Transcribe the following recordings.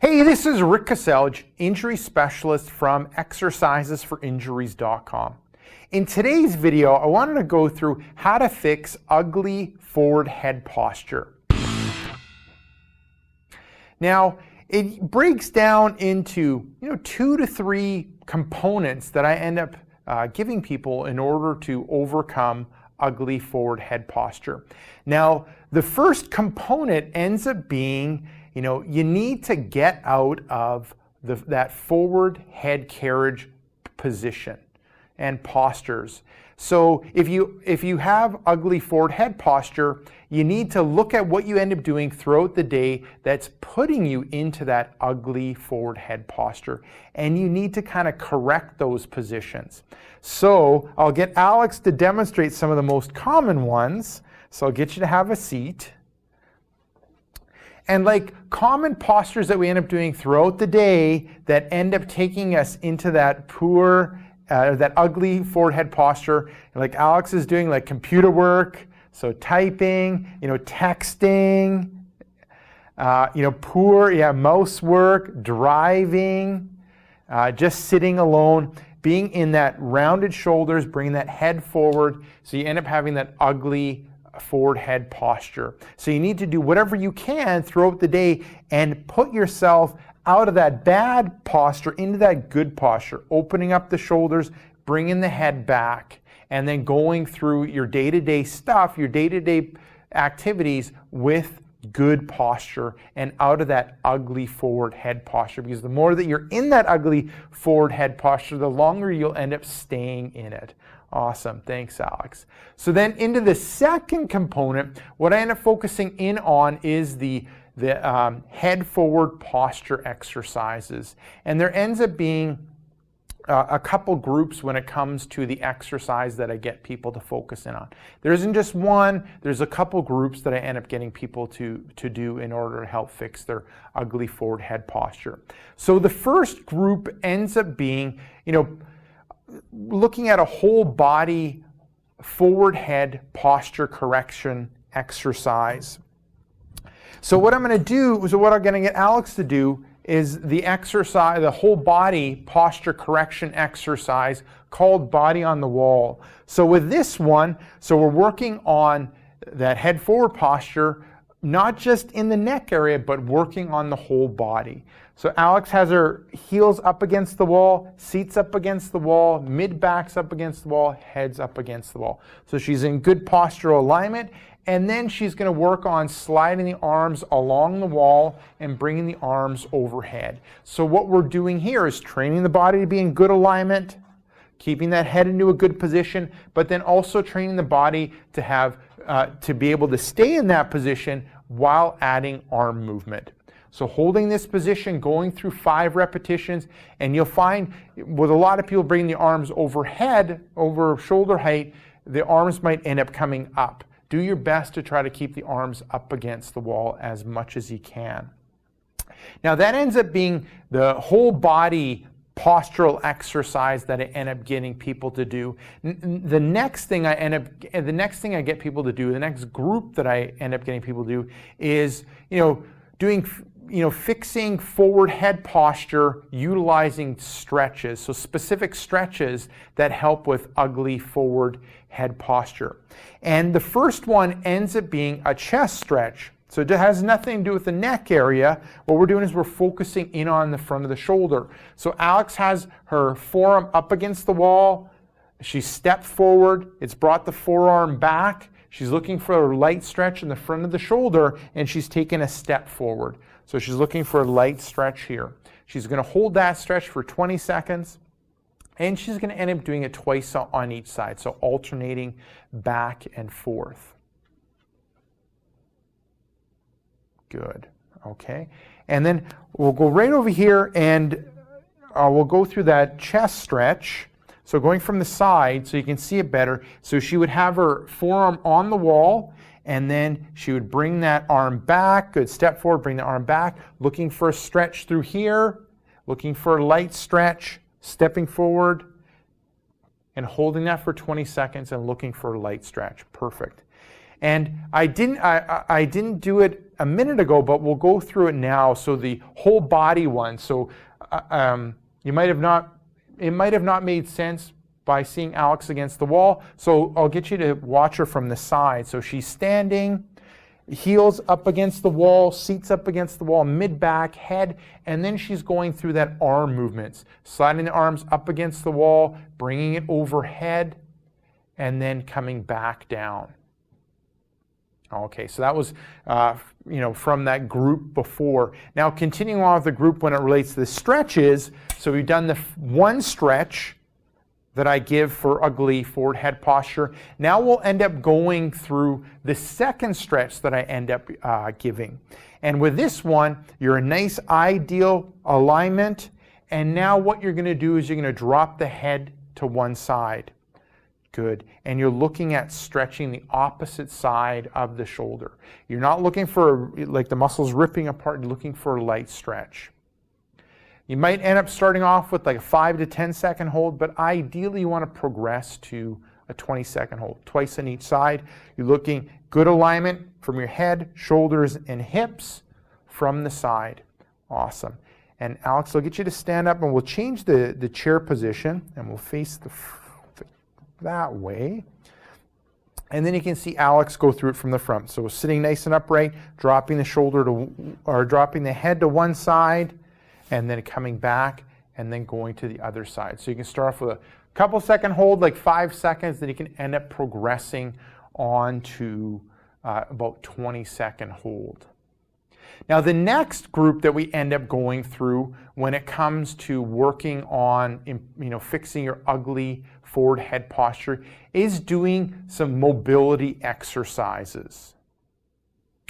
Hey, this is Rick Kaselj, injury specialist from exercisesforinjuries.com. In today's video, I wanted to go through how to fix ugly forward head posture. Now, it breaks down into 2 to 3 components that I end up giving people in order to overcome ugly forward head posture. Now, the first component ends up being, you need to get out of that forward head carriage position and postures. So if you have ugly forward head posture, you need to look at what you end up doing throughout the day that's putting you into that ugly forward head posture. And you need to kind of correct those positions. So I'll get Alex to demonstrate some of the most common ones. So I'll get you to have a seat. And like common postures that we end up doing throughout the day that end up taking us into that that ugly forward head posture, like Alex is doing, like computer work, so typing, texting, poor mouse work, driving, just sitting alone, being in that rounded shoulders, bringing that head forward, so you end up having that ugly forward head posture. So you need to do whatever you can throughout the day and put yourself out of that bad posture into that good posture, opening up the shoulders, bringing the head back, and then going through your day-to-day stuff, your day-to-day activities with good posture and out of that ugly forward head posture. Because the more that you're in that ugly forward head posture, the longer you'll end up staying in it. Awesome. Thanks, Alex. So then into the second component, what I end up focusing in on is the head forward posture exercises. And there ends up being a couple groups when it comes to the exercise that I get people to focus in on. There isn't just one, there's a couple groups that I end up getting people to do in order to help fix their ugly forward head posture. So the first group ends up being, looking at a whole body forward head posture correction exercise. So what I'm going to do, what I'm going to get Alex to do is the exercise, the whole body posture correction exercise called Body on the Wall. So with this one, we're working on that head forward posture, not just in the neck area, but working on the whole body. So Alex has her heels up against the wall, seats up against the wall, mid-backs up against the wall, heads up against the wall. So she's in good postural alignment, and then she's going to work on sliding the arms along the wall and bringing the arms overhead. So what we're doing here is training the body to be in good alignment, keeping that head into a good position, but then also training the body to have to be able to stay in that position while adding arm movement. So holding this position, going through 5 repetitions, and you'll find with a lot of people bringing the arms overhead, over shoulder height, the arms might end up coming up. Do your best to try to keep the arms up against the wall as much as you can. Now that ends up being the whole body postural exercise that I end up getting people to do. The next thing I get people to do, the next group that I end up getting people to do is, doing fixing forward head posture utilizing stretches. So specific stretches that help with ugly forward head posture. And the first one ends up being a chest stretch. So it has nothing to do with the neck area. What we're doing is we're focusing in on the front of the shoulder. So Alex has her forearm up against the wall. She stepped forward. It's brought the forearm back. She's looking for a light stretch in the front of the shoulder, and she's taken a step forward. So she's looking for a light stretch here. She's going to hold that stretch for 20 seconds, and she's going to end up doing it twice on each side, so alternating back and forth. Good. Okay. And then we'll go right over here, and we'll go through that chest stretch. So going from the side so you can see it better. So she would have her forearm on the wall, and then she would bring that arm back. Good. Step forward, bring the arm back. Looking for a stretch through here. Looking for a light stretch. Stepping forward and holding that for 20 seconds and looking for a light stretch. Perfect. And I didn't do it a minute ago, but we'll go through it now. So the whole body one. So it might have not made sense by seeing Alex against the wall. So I'll get you to watch her from the side. So she's standing, heels up against the wall, seats up against the wall, mid-back, head, and then she's going through that arm movements, sliding the arms up against the wall, bringing it overhead, and then coming back down. Okay, so that was from that group before. Now continuing on with the group when it relates to the stretches, so we've done the one stretch that I give for ugly forward head posture. Now we'll end up going through the second stretch that I end up giving. And with this one, you're a nice ideal alignment, and now what you're going to do is you're going to drop the head to one side. Good. And you're looking at stretching the opposite side of the shoulder. You're not looking for like the muscles ripping apart, you're looking for a light stretch. You might end up starting off with like a 5 to 10 second hold, but ideally you want to progress to a 20-second hold, twice on each side. You're looking good alignment from your head, shoulders, and hips from the side. Awesome. And Alex, I'll get you to stand up and we'll change the chair position and we'll face that way. And then you can see Alex go through it from the front. So sitting nice and upright, dropping the head to one side, and then coming back, and then going to the other side. So you can start off with a couple second hold, like 5 seconds, then you can end up progressing on to about 20-second hold. Now the next group that we end up going through when it comes to working on fixing your ugly forward head posture is doing some mobility exercises.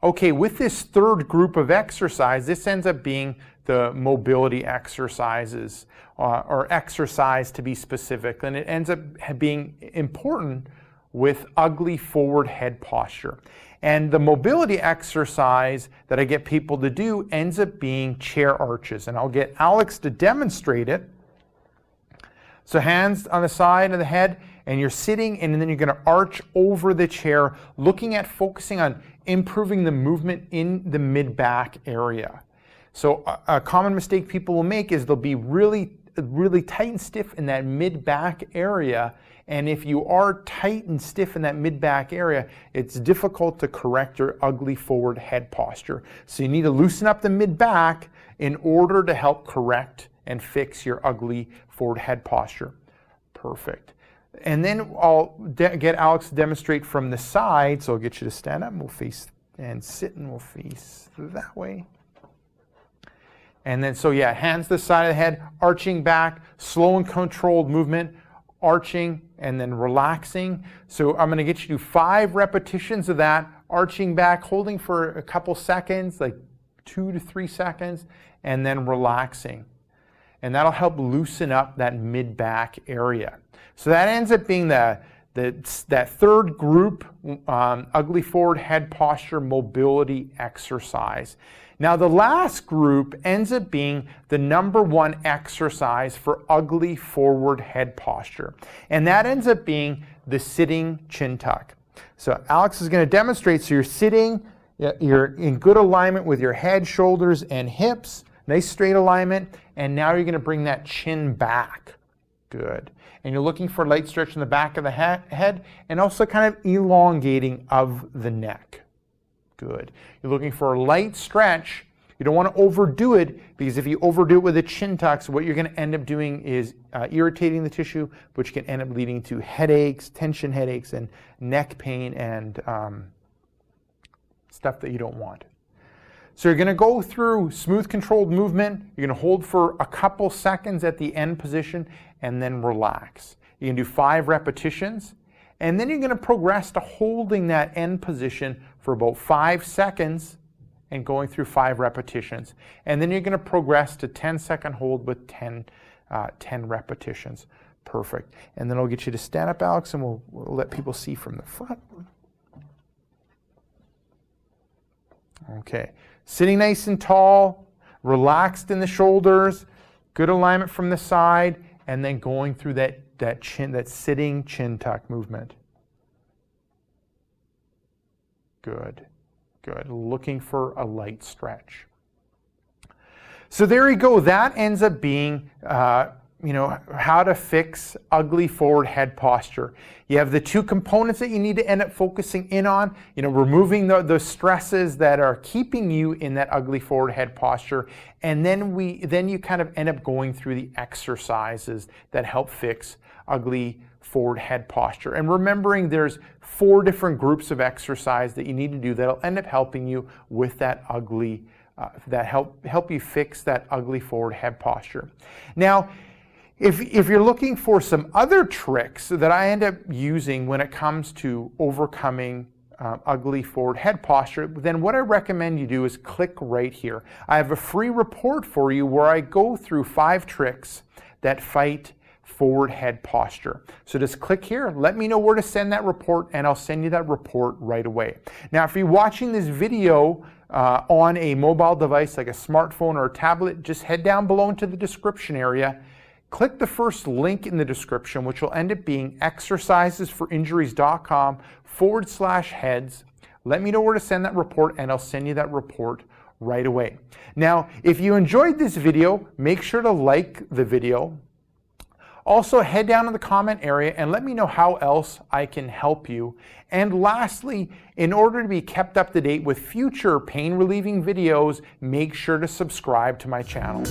Okay, with this third group of exercise, this ends up being the mobility exercises, or exercise to be specific, and it ends up being important with ugly forward head posture. And the mobility exercise that I get people to do ends up being chair arches, and I'll get Alex to demonstrate it. So hands on the side of the head, and you're sitting, and then you're going to arch over the chair, focusing on improving the movement in the mid-back area. So a common mistake people will make is they'll be really tight and stiff in that mid-back area, and if you are tight and stiff in that mid-back area, it's difficult to correct your ugly forward head posture. So you need to loosen up the mid-back in order to help correct and fix your ugly forward head posture. Perfect. And then I'll get Alex to demonstrate from the side, so I'll get you to stand up, and we'll face and sit, and we'll face that way. And then, so yeah, hands to the side of the head, arching back, slow and controlled movement, arching and then relaxing. So I'm going to get you to 5 repetitions of that, arching back, holding for a couple seconds, like 2 to 3 seconds, and then relaxing. And that'll help loosen up that mid-back area. So that ends up being that third group, ugly forward head posture mobility exercise. Now the last group ends up being the #1 exercise for ugly forward head posture. And that ends up being the sitting chin tuck. So Alex is going to demonstrate. So you're sitting, you're in good alignment with your head, shoulders, and hips. Nice straight alignment. And now you're going to bring that chin back. Good. And you're looking for a light stretch in the back of the head and also kind of elongating of the neck. Good. You're looking for a light stretch. You don't want to overdo it, because if you overdo it with a chin tuck, so what you're going to end up doing is irritating the tissue, which can end up leading to headaches, tension headaches, and neck pain, and stuff that you don't want. So you're going to go through smooth, controlled movement. You're going to hold for a couple seconds at the end position and then relax. You can do 5 repetitions, and then you're going to progress to holding that end position for about 5 seconds and going through 5 repetitions. And then you're going to progress to 10-second hold with 10 repetitions. Perfect. And then I'll get you to stand up, Alex, and we'll let people see from the front. Okay. Sitting nice and tall, relaxed in the shoulders, good alignment from the side, and then going through that sitting chin tuck movement. Good. Good. Looking for a light stretch. So there you go. That ends up being how to fix ugly forward head posture. You have the two components that you need to end up focusing in on, removing the stresses that are keeping you in that ugly forward head posture. And then you kind of end up going through the exercises that help fix ugly forward head posture. And remembering there's 4 different groups of exercise that you need to do that'll end up helping you with that ugly, that help you fix that ugly forward head posture. Now, if you're looking for some other tricks that I end up using when it comes to overcoming ugly forward head posture, then what I recommend you do is click right here. I have a free report for you where I go through 5 tricks that fight forward head posture. So just click here, let me know where to send that report, and I'll send you that report right away. Now, if you're watching this video on a mobile device like a smartphone or a tablet, just head down below into the description area. Click the first link in the description, which will end up being exercisesforinjuries.com/heads. Let me know where to send that report, and I'll send you that report right away. Now, if you enjoyed this video, make sure to like the video. Also, head down in the comment area and let me know how else I can help you. And lastly, in order to be kept up to date with future pain relieving videos, make sure to subscribe to my channel.